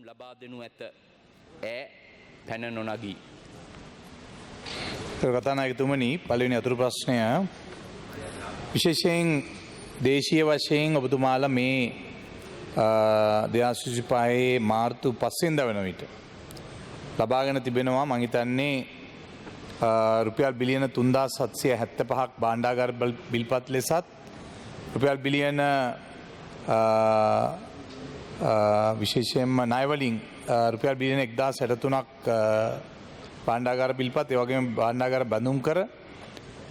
ලබා දෙනු ඇත. පැන නොනගී. කතානායකතුමනි පළවෙනි අතුරු ප්‍රශ්නය විශේෂයෙන් දේශීය වශයෙන් ඔබතුමාලා මේ 2025 මාර්තු 5 වෙනිදා වන විට ලබාගෙන තිබෙනවා මං හිතන්නේ රුපියල් බිලියන 3775ක් භාණ්ඩාගාර බිල්පත් ලෙසත් රුපියල් බිලියන විශේෂයෙන්ම ණය වලින් රුපියල් බිලියන 1063ක් භාණ්ඩාගාර බිල්පත් ඒ වගේම භාණ්ඩාගාර බඳුන් කර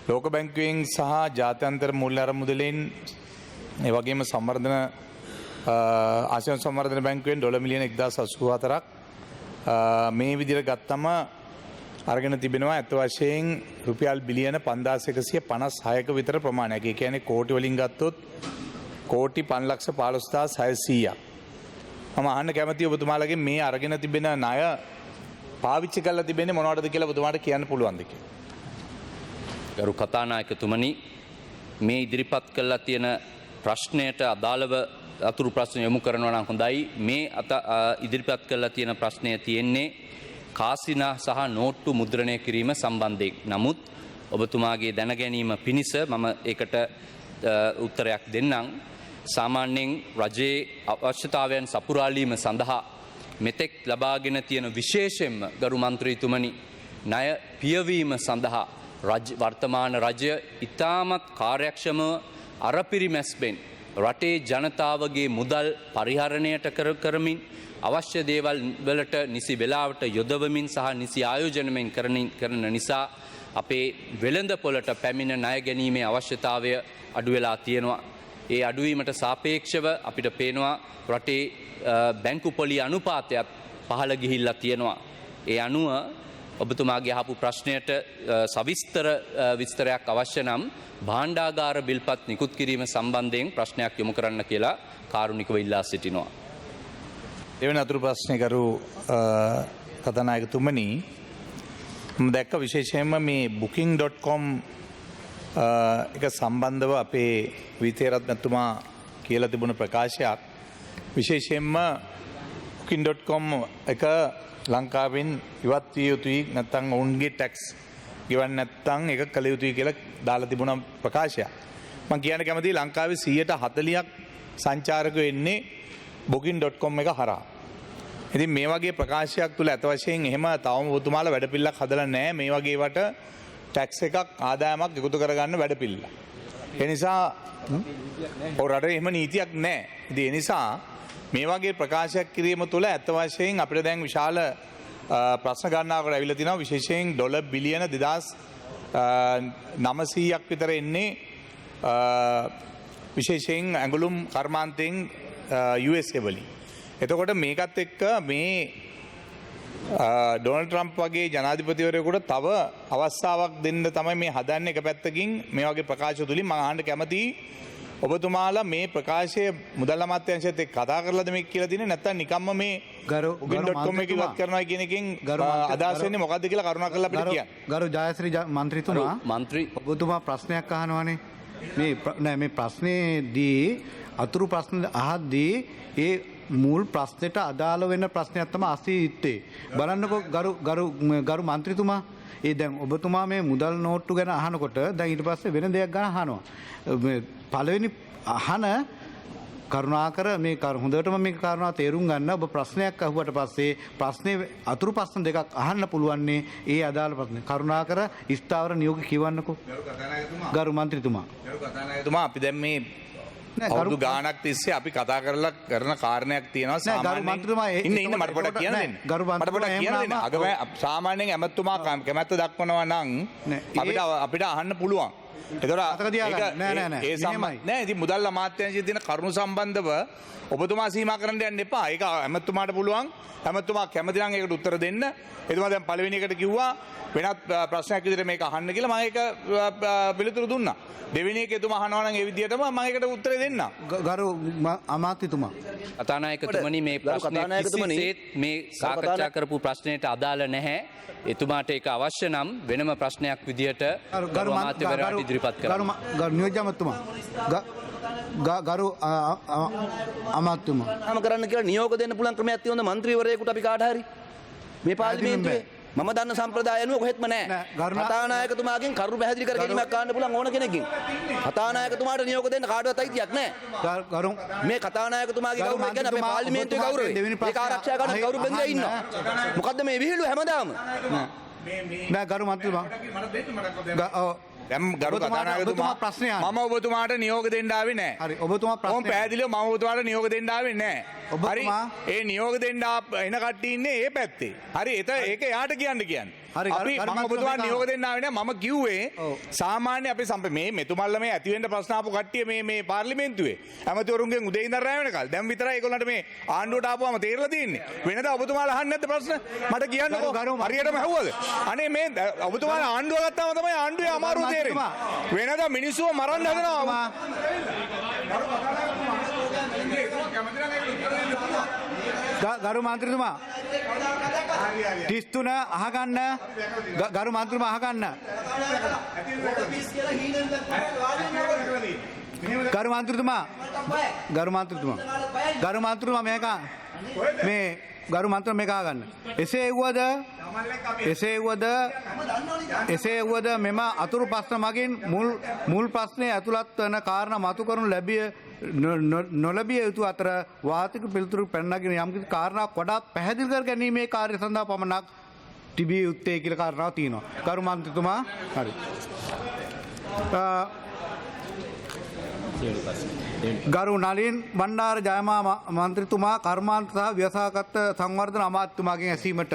ලෝක බැංකුවෙන් සහ ජාත්‍යන්තර මූල්‍ය අරමුදලෙන් ඒ වගේම සංවර්ධන ආසියානු සංවර්ධන බැංකුවෙන් ඩොලර් මිලියන 1084ක් මේ විදිහට ගත්තම අරගෙන තිබෙනවා අත් වශයෙන් රුපියල් බිලියන 5156ක විතර ප්‍රමාණයක්. ඒ කියන්නේ කෝටි වලින් ගත්තොත් කෝටි 515600ක්. මම අහන්න කැමතියි ඔබතුමාලගේ මේ අරගෙන තිබෙන ණය පාවිච්චි කරලා තිබෙන්නේ මොනවටද කියලා ඔබතුමාට කියන්න පුළුවන්ද කියලා? ගරු කතානායකතුමනි මේ ඉදිරිපත් කළා තියෙන ප්‍රශ්නයට අදාළව අතුරු ප්‍රශ්න යොමු කරනවා නම් හොඳයි. මේ ඉදිරිපත් කළා තියෙන ප්‍රශ්නය තියෙන්නේ කාසිනා සහ නෝට්ටු මුද්‍රණය කිරීම සම්බන්ධයෙන්. නමුත් ඔබතුමාගේ දැනගැනීම පිණිස මම ඒකට උත්තරයක් දෙන්නම්. සාමාන්‍යයෙන් රජයේ අවශ්‍යතාවයන් සපුරාලීම සඳහා මෙතෙක් ලබාගෙන තියෙන විශේෂයෙන්ම ගරු මන්ත්‍රීතුමනි ණය පියවීම සඳහා වර්තමාන රජය ඉතාමත් කාර්යක්ෂමව අරපිරිමැස්බෙන් රටේ ජනතාවගේ මුදල් පරිහරණයට කරමින් අවශ්‍ය දේවල් වලට නිසි වෙලාවට යොදවමින් සහ නිසි ආයෝජනයෙන් කරන නිසා අපේ වෙළඳ පොළට පැමිණ ණය ගැනීමේ අවශ්‍යතාවය අඩු වෙලා තියෙනවා. ඒ අඩුවීමට සාපේක්ෂව අපිට පේනවා රටේ බැංකු පොලි අනුපාතයත් පහළ ගිහිල්ලා තියෙනවා. ඒ අනුව ඔබතුමාගේ අහපු ප්‍රශ්නයට සවිස්තර විස්තරයක් අවශ්‍ය නම් භාණ්ඩාගාර බිල්පත් නිකුත් කිරීම සම්බන්ධයෙන් ප්‍රශ්නයක් යොමු කරන්න කියලා කාරුණිකව ඉල්ලා සිටිනවා. දෙවන අතුරු ප්‍රශ්නේ කරු කතානායකතුමනි මම දැක්ක විශේෂයෙන්ම මේ booking.com එක සම්බන්ධව අපේ විතේරත්නතුමා කියලා තිබුණ ප්‍රකාශයක් විශේෂයෙන්ම booking.com එක ලංකාවෙන් ඉවත් විය යුතුයි නැත්නම් ඔවුන්ගේ ටැක්ස් ගෙවන්න නැත්නම් ඒක කළ යුතුයි කියලා දාලා තිබුණ ප්‍රකාශයක්. මම කියන්න කැමතියි ලංකාවේ 140ක් සංචාරකයෝ එන්නේ booking.com එක හරහා. ඉතින් මේ වගේ ප්‍රකාශයක් තුල අත වශයෙන් එහෙම තවම ඔබතුමාලා වැඩපිළිවෙලක් හදලා නැහැ. මේ වගේ වට ටැක්ස් එකක් ආදායමක් එකතු කරගන්න වැඩපිළිවෙල. ඒ නිසා රටේ එහෙම නීතියක් නැහැ. ඉතින් ඒ නිසා මේ වගේ ප්‍රකාශයක් කිරීම තුළ අත වශයෙන් අපිට දැන් විශාල ප්‍රශ්න ගණනාවකට ඇවිල්ලා තිනවා. විශේෂයෙන් ඩොලර් බිලියන 2900ක් විතර එන්නේ විශේෂයෙන් ඇඟලුම් කර්මාන්තයෙන් USA වලින්. එතකොට මේකත් එක්ක මේ ඩොනල්ඩ් ට්‍රම්ප් වගේ ජනාධිපතිවරයෙකුට තව අවස්ථාවක් දෙන්න තමයි මේ හදන්නේ. එක පැත්තකින් මේ වගේ ප්‍රකාශ තුලින් මම අහන්න කැමතියි ඔබතුමාලා මේ ප්‍රකාශය මුදල් අමාත්‍යාංශයත් එක්ක කතා කරලාද මේක කියලා දිනේ නැත්නම් නිකම්ම මේ booking.com එක ඉවත් කරනවා කියන එකෙන් අදහස් වෙන්නේ මොකද්ද කියලා කරුණාකරලා අපිට කියන්න. ගරු ජයශ්‍රී මන්ත්‍රීතුමා ඔබතුමා ප්‍රශ්නයක් අහනවානේ. මේ ප්‍රශ්නේදී අතුරු ප්‍රශ්න අහද්දී ඒ මුල් ප්‍රශ්නෙට අදාළ වෙන ප්‍රශ්නයක් තමයි අසී යුත්තේ. බලන්නකෝ ගරු මන්ත්‍රීතුමා ඒ දැන් ඔබතුමා මේ මුදල් නෝට්ටු ගැන අහනකොට දැන් ඊට පස්සේ වෙන දෙයක් ගැන අහනවා. පළවෙනි අහන කරුණාකර මේ හොඳටම මේ කාරණා තේරුම් ගන්න. ඔබ ප්‍රශ්නයක් අහුවට පස්සේ ප්‍රශ්නේ අතුරු ප්‍රශ්න දෙකක් අහන්න පුළුවන්නේ ඒ අදාළ ප්‍රශ්න. කරුණාකර ස්ථාවර නියෝග කියවන්නකෝ. ගරු මන්ත්‍රීතුමා. අපි දැන් මේ අවුරුදු ගානක් තිස්සේ අපි කතා කරලා කරන කාරණයක් තියෙනවා. ඉන්න මට පොඩක් කියන්න දෙන්න. සාමාන්‍යයෙන් ඇමතුමා කැමැත්ත දක්වනවා නම් අපිට අහන්න පුළුවන්. නෑ ඉතින් මුදල් අමාත්‍යාංශයේ තියෙන කරුණු සම්බන්ධව ඔබතුමා සීමා කරන්න යන්න එපා. ඒක ඇමතුමාට පුළුවන්. ඇමතුමා කැමති නම් ඒකට උත්තර දෙන්න. එතුමා දැන් පළවෙනි එකට කිව්වා වෙනත් ප්‍රශ්නයක් විදිහට මේක අහන්න කියලා. මම ඒක පිළිතුරු දුන්නා. දෙවෙනි එක එතුමා අහනවා නම් ඒ විදිහටම මම ඒකට උත්තර දෙන්නම්. ගරු අමාත්‍යතුමා. කතානායකතුමනි මේ ප්‍රශ්නේ කිසිසේත් මේ සාකච්ඡා කරපු ප්‍රශ්නයට අදාළ නැහැ. එතුමාට ඒක අවශ්‍ය නම් වෙනම ප්‍රශ්නයක් විදිහට ගරු අමාත්‍යවරයාට ඉදිරිපත් කරන්න. ගරු නියෝජ්‍ය අමාත්‍යතුමා ගරු අමාත්‍යතුමා ම කරන්න කියලා නියෝග දෙන්න පුළුවන් ක්‍රමයක් තියෙනවද മന്ത്രിවරයෙකුට අපි කාට හරි මේ පාර්ලිමේන්තුවේ මම දන්න සම්ප්‍රදාය අනුව කොහෙත්ම නැහැ. කතානායකතුමාගෙන් කරුණු පැහැදිලි කර ගැනීමක් ගන්න පුළුවන් ඕන කෙනෙක්ගෙන්. කතානායකතුමාට නියෝග දෙන්න කාටවත් අයිතියක් නැහැ. මේ කතානායකතුමාගේ ගෞරවය කියන්නේ අපේ පාර්ලිමේන්තුවේ ගෞරවය. ඒක ආරක්ෂා කරන කවුරු බැඳලා ඉන්නවා. මොකද්ද මේ විහිළු හැමදාම? නෑ ගරු මන්ත්‍රීතුමා දැන් ගරු කතානායකතුමා ප්‍රශ්නය මම ඔබතුමාට නියෝග දෙන්න ආවේ නැහැ. හරි ඔබතුමා මම ප්‍රශ්නය පැහැදිලිව මම ඔබතුමාට නියෝග දෙන්න ආවේ නැහැ. හරි ඔබතුමා ඒ නියෝග දෙන්න එන කට්ටිය ඉන්නේ ඒ පැත්තේ. හරි ඒක එයාට කියන්න කියන්නේ. හරි, අපි ගරු මම මන්ත්‍රීතුමා ඔබතුමාට නියෝග දෙන්න ආවේ නැහැ. මම කිව්වේ ඔව්. සාමාන්‍ය අපේ මේ මෙතුමල්ල මේ ඇති වෙන්න ප්‍රශ්න ආපු කට්ටිය මේ පාර්ලිමේන්තුවේ ඇමතිවරුන්ගෙන් උදේ ඉඳන් රැ වෙනකල් දැන් විතරයි ඒගොල්ලන්ට මේ ආණ්ඩුවට ආපුවම තේරලා තියෙන්නේ. වෙනදා ඔබතුමාලා අහන්නේ නැද්ද ප්‍රශ්න? මට කියන්නකෝ. හරියටම ඇහුවද? අනේ මේ ඔබතුමාලා ආණ්ඩුව ගත්තාම තමයි ආණ්ඩුවේ අමාරුව තේරෙන්නේ. වෙනදා මිනිස්සුව මරන්න හදනවා. ගරු මන්ත්‍රීතුමා 33 අහගන්න ගරු මන්ත්‍රීතුමා අහගන්න ගරු මන්ත්‍රීතුමා මේක මේ ගරු මන්ත්‍රීතුමා මේක අහගන්න එසේ වුවද මෙම අතුරු ප්‍රශ්න මගින් මුල් ප්‍රශ්නයේ ඇතුළත් වන කාරණා මතු කරනු නොලැබිය යුතු අතර වාතික පිළිතුරු පැනනගෙන යම්කිසි කාරණාවක් වඩා පැහැදිලි කර ගැනීමේ කාර්ය සඳහා පමණක් තිබිය යුත්තේ කියලා කාරණාවක් තියෙනවා. ගරු මන්ත්‍රීතුමා හරි. ගරු නලින් බණ්ඩාර ජයමා මන්ත්‍රීතුමා කර්මාන්ත සහ ව්‍යවසායගත සංවර්ධන අමාත්‍යතුමාගෙන් ඇසීමට